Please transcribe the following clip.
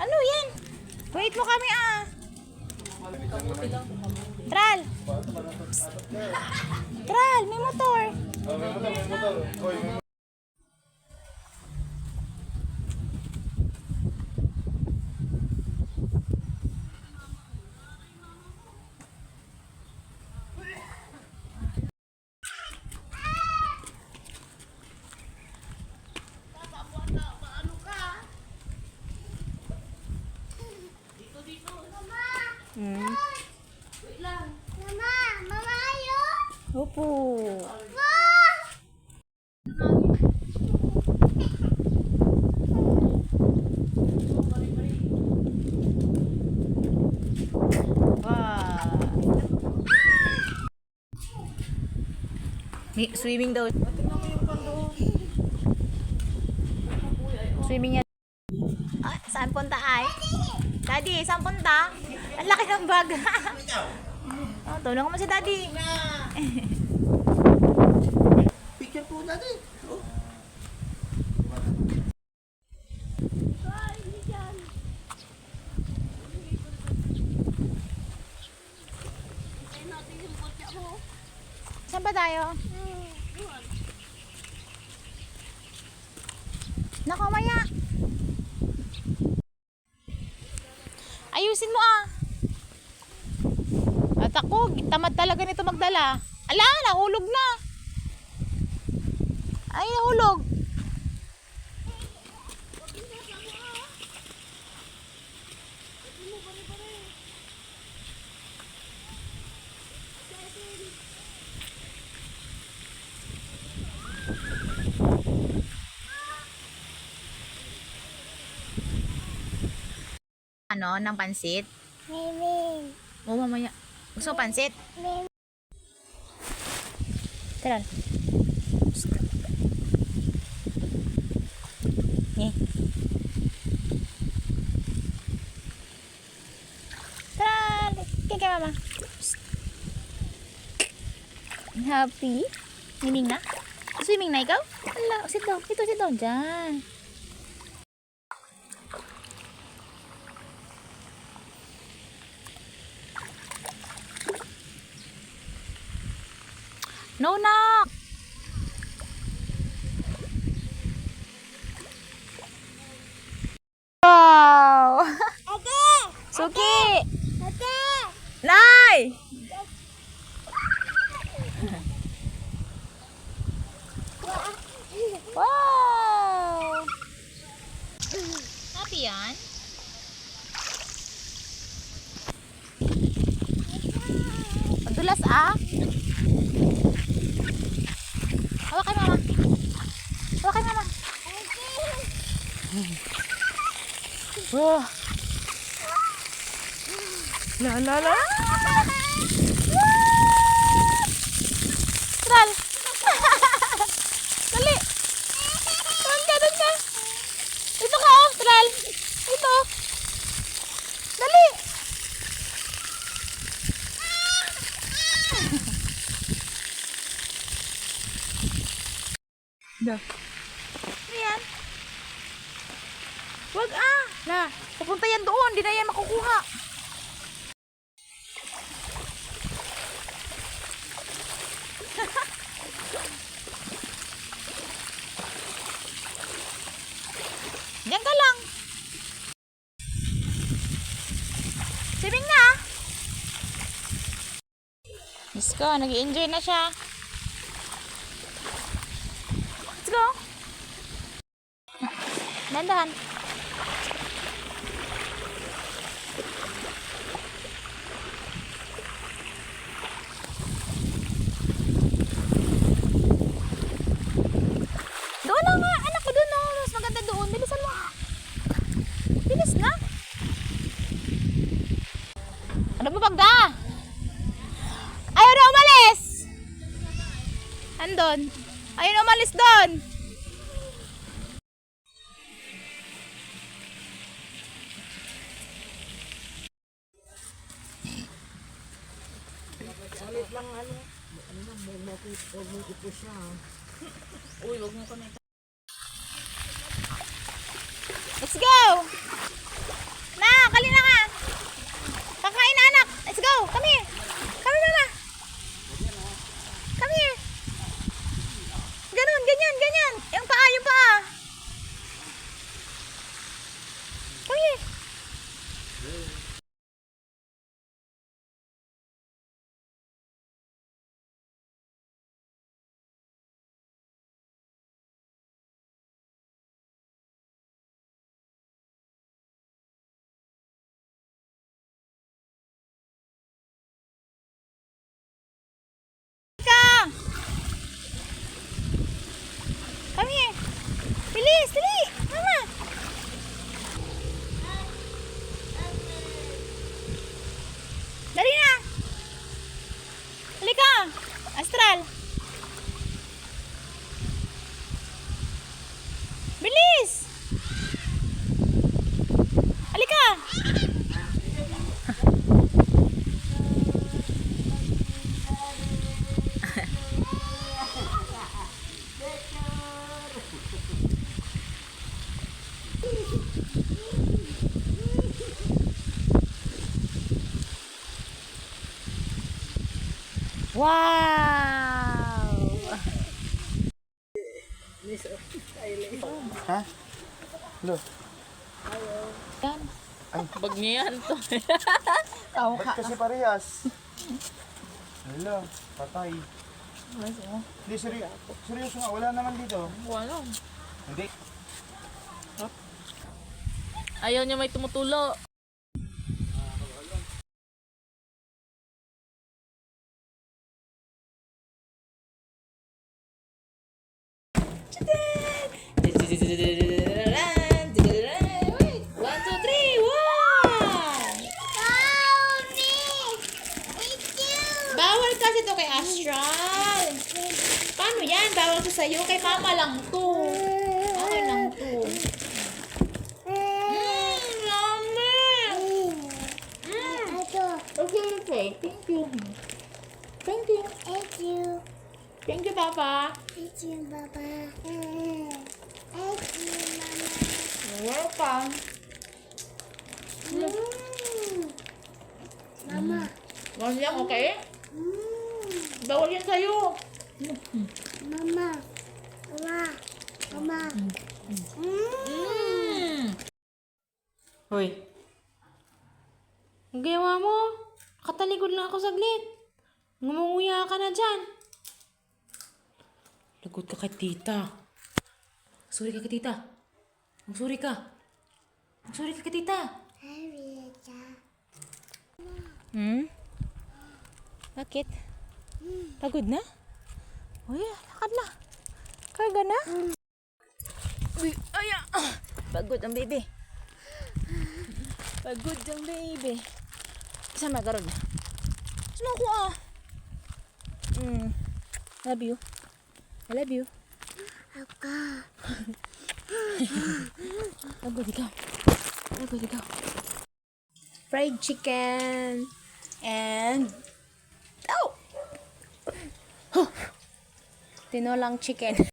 Ano yan? Wait mo kami ah. Tral. Tral, may motor. May motor. Wait lang. Mama ayun. Opo. May swimming daw. Swimming yan. Ah, saan punta ay? Daddy, saan punta? Ang laki ng bag. Oh, tulungan mo si Daddy. Picture po natin. Saan ba tayo? Nako, maya. Ayusin mo ah. At ako, tamad talaga nito magdala. Ala, nahulog na. Ay, nahulog. Ano, ng pansit? Mimi. Oo, mamaya. Gusto mo pansit? Tara. Eh. Tara. Kaya mama. Happy? Swimming na? Swimming na ikaw? Ala, sit down. Sit down dyan. No, nak. Wow. Ate. Suki. Ate. Nay. Wow. Happy yan? Madulas ah. Hawakan mama. Hawakan mama. Wah. La la la. Tral. Dali. Doon ka. Ito ka oh, Tral. Ito. Dali. Da. Ayan. Wag ah. La, pupunta yan doon. Di na yan makukuha. Diyan ka lang. Swimming na. Let's go. Nag-i-enjoy na siya. Let's go. Dandahan. Doon na nga. Anak ko doon na. Mas maganda doon. Bilisan mo. Bilis na. Ano ba bagda? Ayaw na umalis. Andon. Ayaw na umalis doon. Huwag mo i-push siya. Uy, huwag mo kami. Let's go! Na, kali na nga. Kakain na anak. Let's go. Come here. Come here, mama. Come here. Ganun, ganyan, ganyan. Yung paa, yung paa. Come here. Ka! Come here. Bilis, dali. Mama. Dali na. Halika. Astral. Bilis. Halika. Wow! Ha? Lo. Yan. Bag niya yan to. Ba't kasi parehas? Hala, patay. Hindi, seryoso nga. Wala naman dito. Wala. Hindi. Ayaw niya may tumutulo. Wait, 1, 2, 3, 1! Bawal kasi to kay Astral. Paano yan? Bawal to sa'yo. Kay mama lang to. Okay lang to. Yummy! Okay, okay. Thank you. Thank you. Thank you, Papa. You're welcome. Mama. Bawal yan, okay? Bawal yan sa'yo. Mama. Mama. Mama. Hoy. Ang gawa mo? Nakatalikod lang ako saglit. Ngumunguya ka na dyan. Lagot ka kay tita. Sorry ka kay tita. Sorry ka. Sorry ka kay tita. Bakit? Pagod na? Uy, lakad na. Karga na? Uy, aya. Pagod ang baby. Pagod ang baby. Kasama ka ron. Sino ako Love you. I love you. Pagod ikaw. Pagod ikaw. Fried chicken. And tinolang chicken.